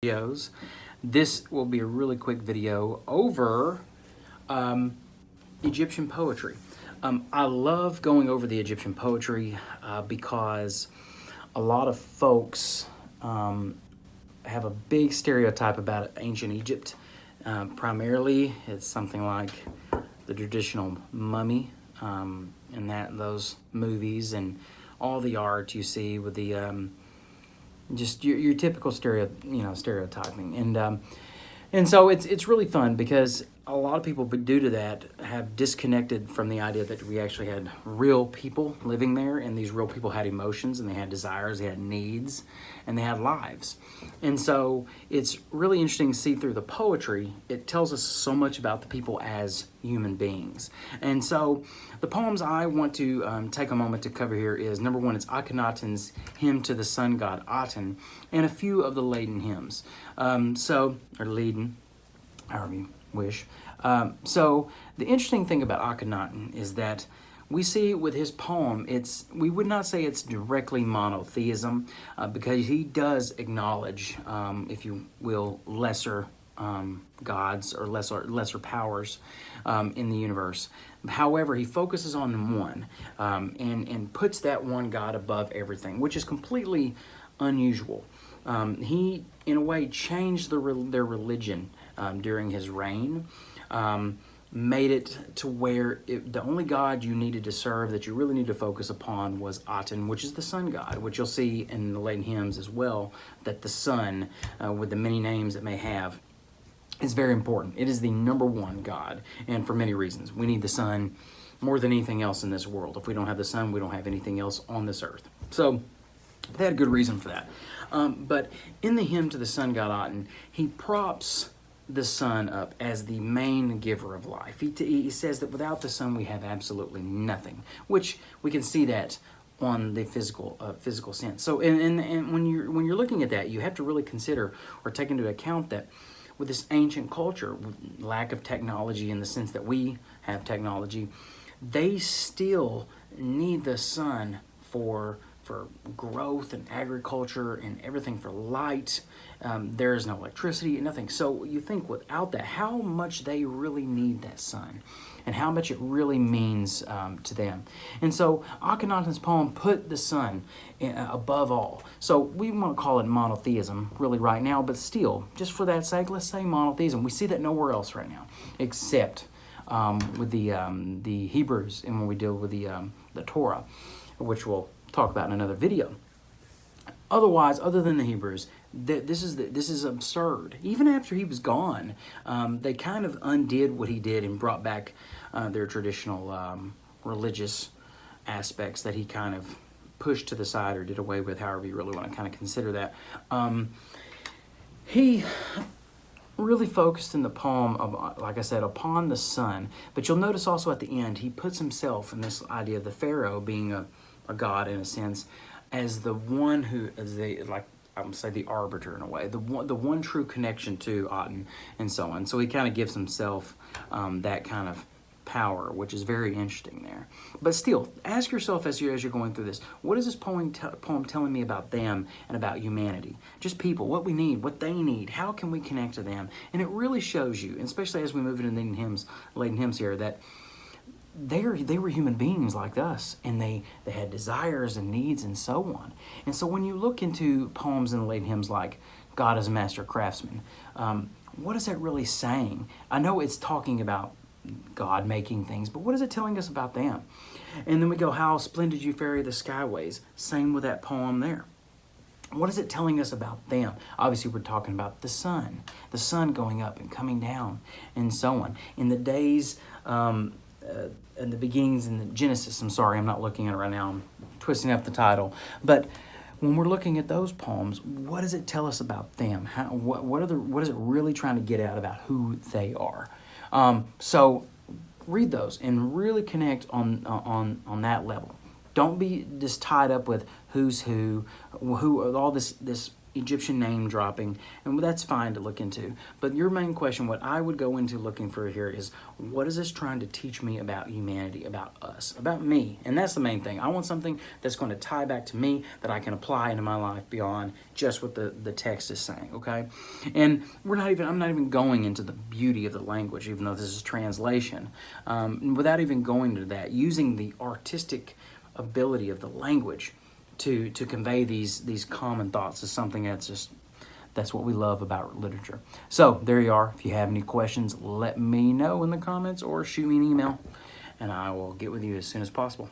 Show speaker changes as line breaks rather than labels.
videos. This will be a really quick video over Egyptian poetry. I love going over the Egyptian poetry because a lot of folks have a big stereotype about ancient Egypt. Primarily, it's something like the traditional mummy and those movies and all the art you see with the just your typical stereotyping, and so it's really fun because a lot of people, due to that, have disconnected from the idea that we actually had real people living there, and these real people had emotions, and they had desires, they had needs, and they had lives. And so it's really interesting to see through the poetry. It tells us so much about the people as human beings. And so the poems I want to take a moment to cover here is, number one, it's Akhenaten's hymn to the sun god Aten, and a few of the Laden hymns. Or Laden, however you wish. So the interesting thing about Akhenaten is that we see with his poem, we would not say it's directly monotheism, because he does acknowledge, if you will, lesser gods or lesser powers in the universe. However, he focuses on one and puts that one God above everything, which is completely unusual. He, in a way, changed their religion during his reign. Made it to where the only god you needed to serve, that you really need to focus upon, was Aten, which is the sun god, which you'll see in the Laden hymns as well, that the sun, with the many names it may have, is very important. It is the number one god, and for many reasons. We need the sun more than anything else in this world. If we don't have the sun, we don't have anything else on this earth. So they had a good reason for that. But in the hymn to the sun god Aten, he props the sun up as the main giver of life. He says that without the sun we have absolutely nothing, which we can see that on the physical sense. So and when you're looking at that, you have to really consider or take into account that with this ancient culture, lack of technology in the sense that we have technology, they still need the sun for growth and agriculture and everything, for light. There is no electricity, nothing. So you think without that, how much they really need that sun and how much it really means to them. And so Akhenaten's poem put the sun above all. So we want to call it monotheism really right now, but still, just for that sake, let's say monotheism. We see that nowhere else right now except with the Hebrews and when we deal with the Torah, which we'll talk about in another video. Otherwise, other than the Hebrews, this is absurd. Even after he was gone, they kind of undid what he did and brought back their traditional religious aspects that he kind of pushed to the side or did away with, however you really want to kind of consider that. He really focused in the poem, like I said, upon the sun. But you'll notice also at the end, he puts himself in this idea of the Pharaoh being a god in a sense, as the one who, I would say, the arbiter in a way, the one true connection to Aten and so on. So he kind of gives himself that kind of power, which is very interesting there. But still, ask yourself as you're going through this, what is this poem telling me about them and about humanity? Just people, what we need, what they need, how can we connect to them? And it really shows you, especially as we move into the Laden hymns here, that they were human beings like us, and they had desires and needs and so on. And so when you look into poems in the Laden hymns like God is a Master Craftsman, what is that really saying? I know it's talking about God making things, but what is it telling us about them? And then we go, how splendid you ferry the skyways. Same with that poem there. What is it telling us about them? Obviously, we're talking about the sun going up and coming down and so on. In the days, in the beginnings in the Genesis, I'm sorry, I'm not looking at it right now, I'm twisting up the title, but when we're looking at those poems, what does it tell us about them? What is it really trying to get out about who they are? So read those and really connect on that level. Don't be just tied up with who's who all this Egyptian name dropping, and that's fine to look into. But your main question, what I would go into looking for here is, what is this trying to teach me about humanity, about us, about me? And that's the main thing. I want something that's going to tie back to me that I can apply into my life beyond just what the text is saying, okay? And I'm not even going into the beauty of the language, even though this is translation. Without even going to that, using the artistic ability of the language to convey these common thoughts is something that's what we love about literature. So there you are. If you have any questions, let me know in the comments or shoot me an email, and I will get with you as soon as possible.